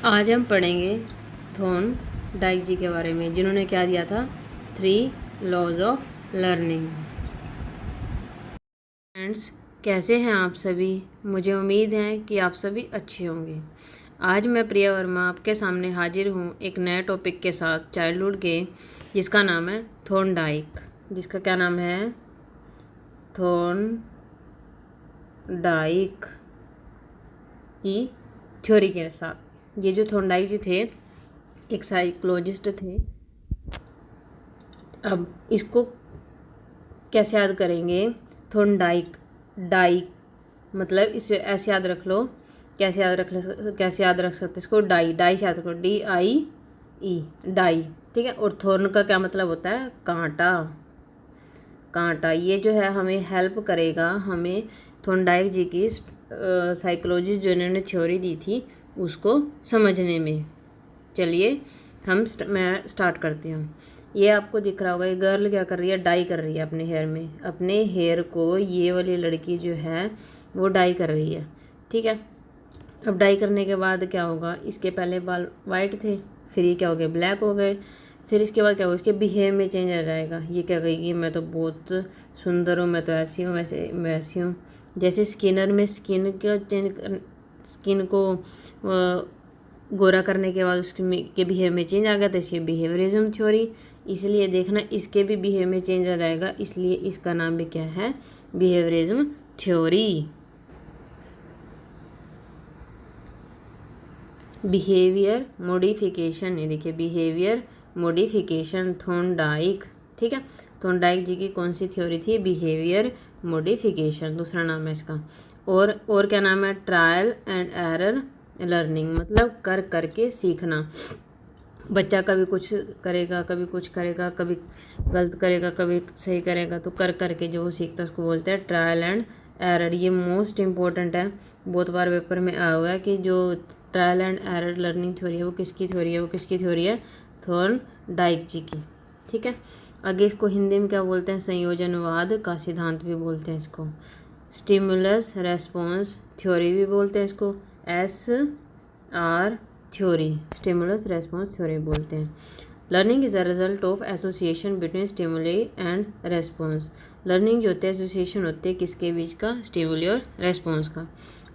आज हम पढ़ेंगे थॉर्नडाइक जी के बारे में, जिन्होंने क्या दिया था, 3 लॉज ऑफ लर्निंग। फ्रेंड्स, कैसे हैं आप सभी? मुझे उम्मीद है कि आप सभी अच्छे होंगे। आज मैं प्रिया वर्मा आपके सामने हाजिर हूँ एक नए टॉपिक के साथ, चाइल्डहुड के, जिसका नाम है थॉर्नडाइक। जिसका क्या नाम है? थॉर्नडाइक की थ्योरी के साथ। ये जो थॉर्नडाइक जी थे, एक साइकोलॉजिस्ट थे। अब इसको कैसे याद करेंगे? थॉर्नडाइक, डाइक मतलब इसे ऐसे याद रख लो। कैसे याद रख सकते इसको? डाई से याद करो, DIE, डाई। ठीक है। और थॉर्न का क्या मतलब होता है? कांटा। ये जो है हमें हेल्प करेगा, हमें थॉर्नडाइक जी की साइकोलॉजिस्ट जो इन्होंने थ्योरी दी थी उसको समझने में। चलिए मैं स्टार्ट करती हूँ। ये आपको दिख रहा होगा, ये गर्ल क्या कर रही है? डाई कर रही है अपने हेयर में। अपने हेयर को ये वाली लड़की जो है वो डाई कर रही है। ठीक है। अब डाई करने के बाद क्या होगा? इसके पहले बाल वाइट थे, फिर ये क्या हो गए? ब्लैक हो गए। फिर इसके बाद क्या होगा? इसके बिहेव में चेंज आ जाएगा। ये क्या कहेगी? मैं तो बहुत सुंदर हूँ, मैं तो ऐसी हूँ, वैसी हूँ। जैसे स्किनर में स्किन को गोरा करने के बाद उसके बिहेव में चेंज आ गया, तो इसकी बिहेवियरिज्म थ्योरी। इसलिए देखना, इसके भी बिहेव में चेंज आ जाएगा, इसलिए इसका नाम भी क्या है? Behaviourism theory. बिहेवियर मॉडिफिकेशन, ये देखिए, बिहेवियर मॉडिफिकेशन, थॉर्नडाइक। ठीक है। थॉर्नडाइक जी की कौन सी थ्योरी थी? बिहेवियर मॉडिफिकेशन, दूसरा नाम है इसका। और क्या नाम है? ट्रायल एंड एरर लर्निंग, मतलब कर करके सीखना। बच्चा कभी कुछ करेगा, कभी कुछ करेगा, कभी गलत करेगा, कभी सही करेगा, तो कर करके जो वो सीखता है उसको बोलते हैं ट्रायल एंड एरर। ये मोस्ट इम्पोर्टेंट है, बहुत बार पेपर में आया हुआ है कि जो trial and error learning theory है वो किसकी थ्योरी है? थॉर्नडाइक जी की। ठीक है। आगे इसको हिंदी में क्या बोलते हैं? संयोजनवाद का सिद्धांत भी बोलते हैं इसको। स्टिमुलस रेस्पॉन्स थ्योरी भी बोलते हैं इसको। SR theory, stimulus response theory बोलते हैं। Learning is a result of association between stimuli and response. Learning जो होती है एसोसिएशन होती है किसके बीच का? स्टिमुली और रेस्पॉन्स का।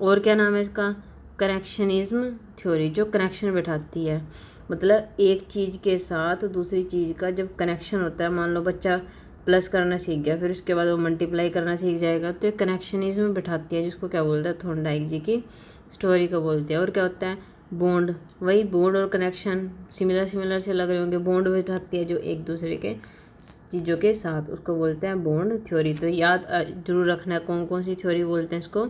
और क्या नाम है इसका? कनेक्शनिज्म थ्योरी, जो कनेक्शन बैठाती है। मतलब एक चीज़ के साथ दूसरी चीज़ का जब कनेक्शन होता है, मान लो बच्चा प्लस करना सीख गया, फिर उसके बाद वो मल्टीप्लाई करना सीख जाएगा, तो ये कनेक्शनिज्म बैठाती है, जिसको क्या बोलते हैं? थॉर्नडाइक जी की स्टोरी को बोलते हैं। और क्या होता है? बॉन्ड, वही बॉन्ड और कनेक्शन सिमिलर से लग रहे होंगे। बॉन्ड बैठाती है जो एक दूसरे के चीज़ों के साथ, उसको बोलते हैं बॉन्ड थ्योरी। तो याद जरूर रखना है कौन कौन सी थ्योरी बोलते हैं इसको।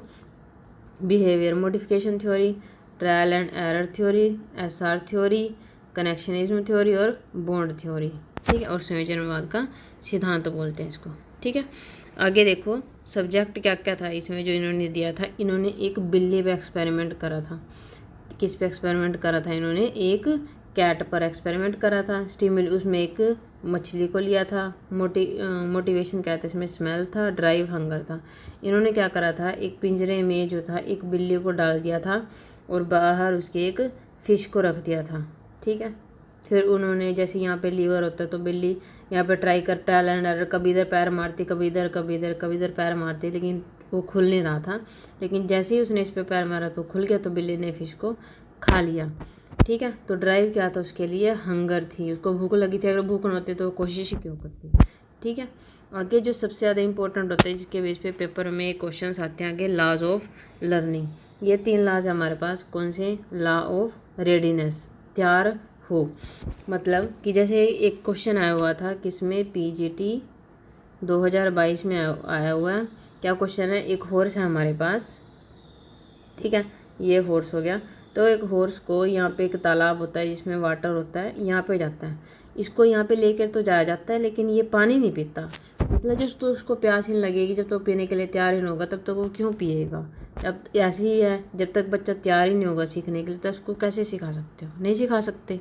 Behaviour modification theory, trial and error theory, SR theory, connectionism theory और बॉन्ड थ्योरी। ठीक है। और संयोजनवाद का सिद्धांत बोलते हैं इसको। ठीक है। आगे देखो, सब्जेक्ट क्या क्या था इसमें जो इन्होंने दिया था। इन्होंने एक बिल्ली पे एक्सपेरिमेंट करा था। किस पे एक्सपेरिमेंट करा था? इन्होंने एक कैट पर एक्सपेरिमेंट करा था। उसमें एक मछली को लिया था। मोटिवेशन क्या था इसमें? स्मेल था, ड्राइव, हंगर था। इन्होंने क्या करा था? एक पिंजरे में जो था एक बिल्ली को डाल दिया था और बाहर उसके एक फ़िश को रख दिया था। ठीक है। फिर उन्होंने, जैसे यहाँ पे लीवर होता है तो बिल्ली यहाँ पे ट्राई कर, ट्रायल एंड एरर, कभी इधर पैर मारती, कभी इधर, कभी इधर, कभी इधर पैर मारती, लेकिन वो खुल नहीं रहा था। लेकिन जैसे ही उसने इस पे पैर मारा तो खुल गया, तो बिल्ली ने फिश को खा लिया। ठीक है। तो ड्राइव क्या था उसके लिए? हंगर थी, उसको भूख लगी थी। अगर भूख न होती तो वो कोशिश ही क्यों करती? ठीक है। आगे जो सबसे ज़्यादा इंपॉर्टेंट होता है, जिसके बेस पे पेपर में क्वेश्चंस आते हैं आगे, लॉज ऑफ लर्निंग। ये 3 लॉज हमारे पास कौन से? लॉ ऑफ रेडीनेस, तैयार हो। मतलब कि जैसे एक क्वेश्चन आया हुआ था किसमें? PGT 2022 में आया हुआ है। क्या क्वेश्चन है? एक हॉर्स है हमारे पास। ठीक है। ये हॉर्स हो गया। तो एक हॉर्स को यहाँ पे एक तालाब होता है जिसमें वाटर होता है, यहाँ पे जाता है। इसको यहाँ पे लेकर तो जाया जाता है, लेकिन ये पानी नहीं पीता। मतलब जब तो उसको प्यास ही नहीं लगेगी, जब तो पीने के लिए तैयार ही नहीं होगा, तब तो वो क्यों पिएगा? जब ऐसे ही है, जब तक बच्चा तैयार ही नहीं होगा सीखने के लिए, तब उसको कैसे सिखा सकते हो? नहीं सिखा सकते।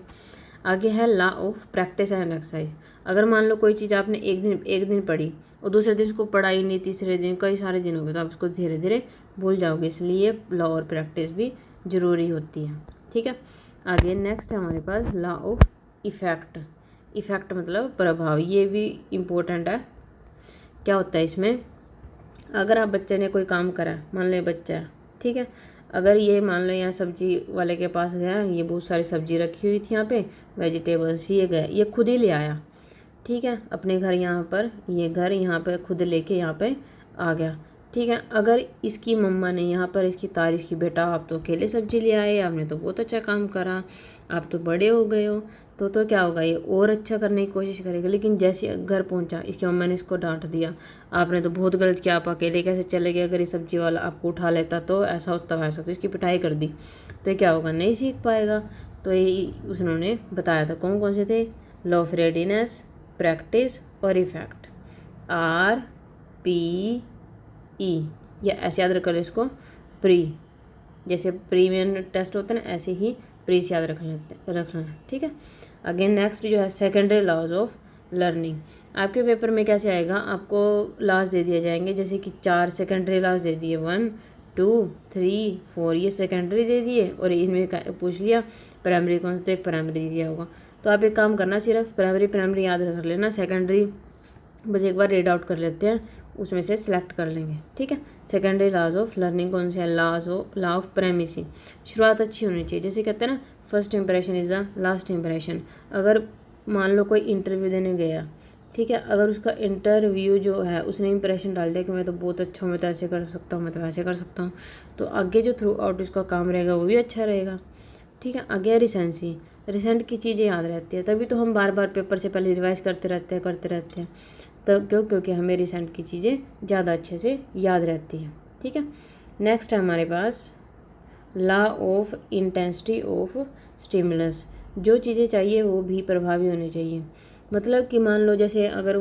आगे है law of practice and exercise. अगर मान लो कोई चीज़ आपने एक दिन पढ़ी और दूसरे दिन उसको पढ़ाई नहीं, तीसरे दिन, कई सारे दिन हो गए, तो आप उसको धीरे धीरे भूल जाओगे। इसलिए लॉ और प्रैक्टिस भी ज़रूरी होती है। ठीक है। आगे नेक्स्ट है हमारे पास लॉ ऑफ इफ़ेक्ट। इफ़ेक्ट मतलब प्रभाव, ये भी इम्पोर्टेंट है। क्या होता है इसमें, अगर आप बच्चे ने कोई काम करा, मान लो ये बच्चा है, ठीक है, अगर ये मान लो यहाँ सब्जी वाले के पास गया, ये बहुत सारी सब्जी रखी हुई थी यहाँ पे, वेजिटेबल्स, ये गया, ये खुद ही ले आया, ठीक है, अपने घर यहाँ पर, ये घर यहाँ पर खुद लेके यहाँ पे आ गया, ठीक है। अगर इसकी मम्मा ने यहाँ पर इसकी तारीफ़ की, बेटा आप तो अकेले सब्जी ले आए, आपने तो बहुत अच्छा काम करा, आप तो बड़े हो गए हो, तो क्या होगा, ये और अच्छा करने की कोशिश करेगा। लेकिन जैसे घर पहुँचा, इसकी मम्मा ने इसको डांट दिया, आपने तो बहुत गलत किया, आप अकेले कैसे चले गए, अगर ये सब्जी वाला आपको उठा लेता तो ऐसा होता वैसा, तो इसकी पिटाई कर दी, तो ये क्या होगा, नहीं सीख पाएगा। तो ये उन्होंने बताया था कौन कौन से थे, लॉ ऑफ रेडीनेस, प्रैक्टिस और इफेक्ट, RPE, या ऐसे याद रख लो इसको, प्री, जैसे प्रीमियम टेस्ट होता है ना, ऐसे ही प्री से याद रखना है, ठीक है। अगेन नेक्स्ट जो है सेकेंडरी लॉज ऑफ लर्निंग। आपके पेपर में कैसे आएगा, आपको लॉज दे दिए जाएंगे, जैसे कि 4 सेकेंडरी लॉज दे दिए, 1 2 3 4, ये सेकेंडरी दे दिए, और इनमें पूछ लिया प्राइमरी कौन सा, तो एक प्राइमरी दे दिया होगा। तो आप एक काम करना, सिर्फ प्राइमरी याद रख लेना, सेकेंडरी बस एक बार रीड आउट कर लेते हैं, उसमें से सिलेक्ट कर लेंगे, ठीक है। सेकेंडरी लॉज ऑफ लर्निंग कौन से हैं, लॉ ऑफ प्रेमिसी, शुरुआत अच्छी होनी चाहिए, जैसे कहते हैं ना first impression is the last impression. अगर मान लो कोई इंटरव्यू देने गया, ठीक है, अगर उसका इंटरव्यू जो है उसने इंप्रेशन डाल दिया कि मैं तो बहुत अच्छा हूँ, मैं तो ऐसे कर सकता हूँ, मैं तो वैसे कर सकता हूँ, तो आगे जो थ्रू आउट उसका काम रहेगा वो भी अच्छा रहेगा, ठीक है। आगे रिसेंसी, रिसेंट की चीज़ें याद रहती है, तभी तो हम बार बार पेपर से पहले रिवाइज करते रहते हैं, तो क्योंकि हमें रिसेंट की चीज़ें ज़्यादा अच्छे से याद रहती हैं, ठीक है। नेक्स्ट है हमारे पास law of intensity of stimulus, जो चीज़ें चाहिए वो भी प्रभावी होनी चाहिए। मतलब कि मान लो जैसे अगर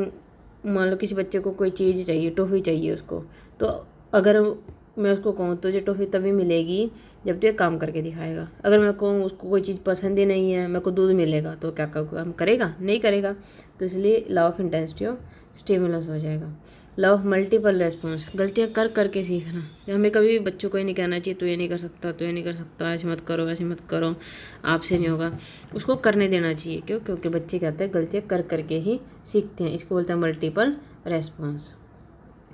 मान लो किसी बच्चे को कोई चीज़ चाहिए, टॉफ़ी चाहिए उसको, तो अगर मैं उसको कहूँ तो ये टॉफ़ी तभी मिलेगी जब तो ये काम करके दिखाएगा। अगर मैं कहूँ उसको कोई चीज़ पसंद ही नहीं है, मेरे को दूध मिलेगा, तो क्या काम करेगा, नहीं करेगा। तो इसलिए law of intensity of stimulus हो जाएगा। लॉ ऑफ मल्टीपल रेस्पॉन्स, गलतियाँ कर करके सीखना, हमें कभी भी बच्चों को ये नहीं कहना चाहिए तो ये नहीं कर सकता, तो ये नहीं कर सकता, ऐसे मत करो, ऐसे मत करो, आपसे नहीं होगा, उसको करने देना चाहिए। क्यों, क्योंकि बच्चे कहते हैं गलतियाँ कर करके ही सीखते हैं, इसको बोलते हैं multiple response.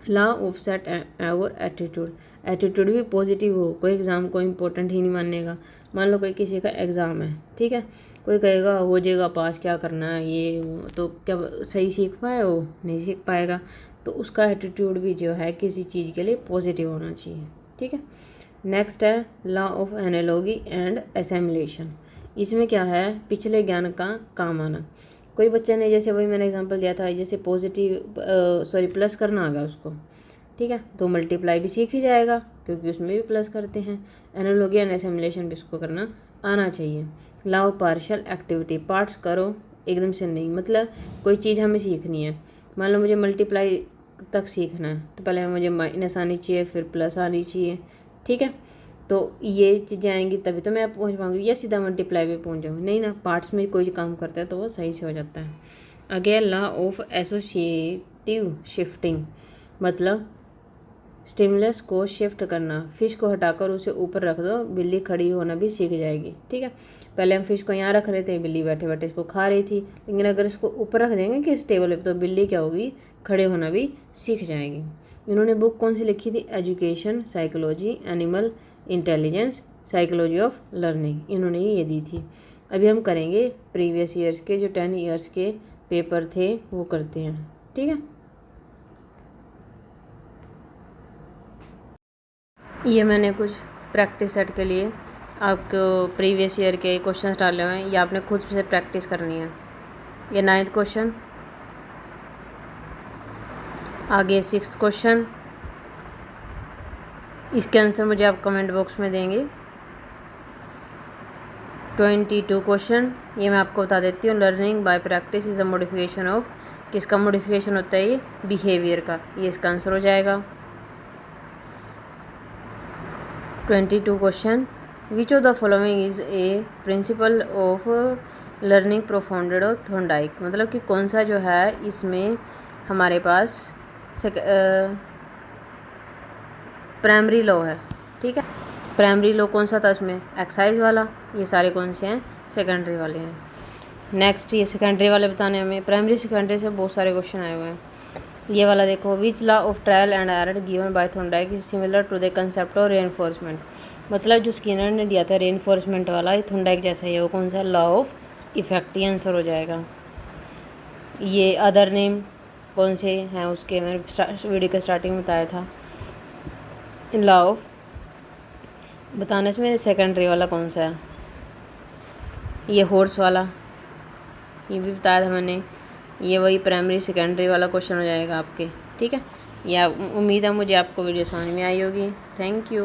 Law of set और एटीट्यूड, एटीट्यूड भी पॉजिटिव हो, कोई एग्ज़ाम को इम्पोर्टेंट ही नहीं मानेगा। मान लो कोई किसी का एग्ज़ाम है, ठीक है, कोई कहेगा हो जाएगा पास, क्या करना है ये वो, तो क्या सही सीख पाए, वो नहीं सीख पाएगा। तो उसका एटीट्यूड भी जो है किसी चीज़ के लिए पॉजिटिव होना चाहिए, ठीक है। नेक्स्ट है लॉ ऑफ एनालॉजी एंड असेमिलेशन, इसमें क्या है, पिछले ज्ञान का काम आना। कोई बच्चे ने, जैसे वही मैंने एग्जांपल दिया था, जैसे प्लस करना आ गया उसको, ठीक है, तो मल्टीप्लाई भी सीख ही जाएगा क्योंकि उसमें भी प्लस करते हैं। एनालॉजी एंड असेमिलेशन भी उसको करना आना चाहिए। Law of partial activity, parts करो एकदम से नहीं, मतलब कोई चीज़ हमें सीखनी है, मान लो मुझे मल्टीप्लाई तक सीखना है, तो पहले मुझे माइनस आनी चाहिए, फिर प्लस आनी चाहिए, ठीक है। तो ये चीज़ें आएंगी तभी तो मैं पहुंच पाऊंगी, या सीधा मल्टीप्लाई पे पहुंच जाऊंगी, नहीं ना, पार्ट्स में कोई काम करता है तो वो सही से हो जाता है। Again law of associative shifting, मतलब स्टिमुलस को शिफ्ट करना, फिश को हटाकर उसे ऊपर रख दो, बिल्ली खड़ी होना भी सीख जाएगी, ठीक है। पहले हम फिश को यहाँ रख रहे थे, बिल्ली बैठे बैठे इसको खा रही थी, लेकिन अगर इसको ऊपर रख देंगे कि इस टेबल पे, तो बिल्ली क्या होगी, खड़े होना भी सीख जाएगी। इन्होंने बुक कौन सी लिखी थी, education, psychology, animal intelligence, psychology of learning, इन्होंने ये दी थी। अभी हम करेंगे प्रीवियस ईयर्स के, जो 10 ईयर्स के पेपर थे वो करते हैं, ठीक है। ये मैंने कुछ प्रैक्टिस सेट के लिए आपको प्रीवियस ईयर के क्वेश्चन डाले हुए हैं, ये आपने खुद से प्रैक्टिस करनी है। ये 9th क्वेश्चन, आगे 6th क्वेश्चन, इसके आंसर मुझे आप कमेंट बॉक्स में देंगे। 22 क्वेश्चन, ये मैं आपको बता देती हूँ, learning by practice is a modification of, किसका मॉडिफिकेशन होता है, ये बिहेवियर का, ये इसका आंसर हो जाएगा। 22 question, which of the following is a principle of learning propounded of Thorndike, मतलब कि कौन सा जो है इसमें हमारे पास प्राइमरी लॉ है, ठीक है। प्राइमरी लॉ कौन सा था उसमें, एक्साइज वाला। ये सारे कौन से हैं, सेकेंडरी वाले हैं। नेक्स्ट ये सेकेंडरी वाले बताने हमें, प्राइमरी सेकेंडरी से बहुत सारे क्वेश्चन आए हुए हैं। ये वाला देखो, which law of trial and error given by Thorndike is similar to the concept of reinforcement. मतलब जो स्किनर ने दिया था रेनफोर्समेंट वाला, ये थॉर्नडाइक जैसा ही है। वो कौन सा, लॉ ऑफ इफेक्ट, ये आंसर हो जाएगा। ये अदर नेम कौन से हैं उसके, मैंने वीडियो के स्टार्टिंग में बताया था। लॉ ऑफ बताने इसमें सेकेंडरी वाला कौन सा है, ये हॉर्स वाला, ये भी बताया था मैंने। ये वही प्राइमरी सेकेंडरी वाला क्वेश्चन हो जाएगा आपके, ठीक है। या उम्मीद है मुझे आपको वीडियो समझ में आई होगी। Thank you.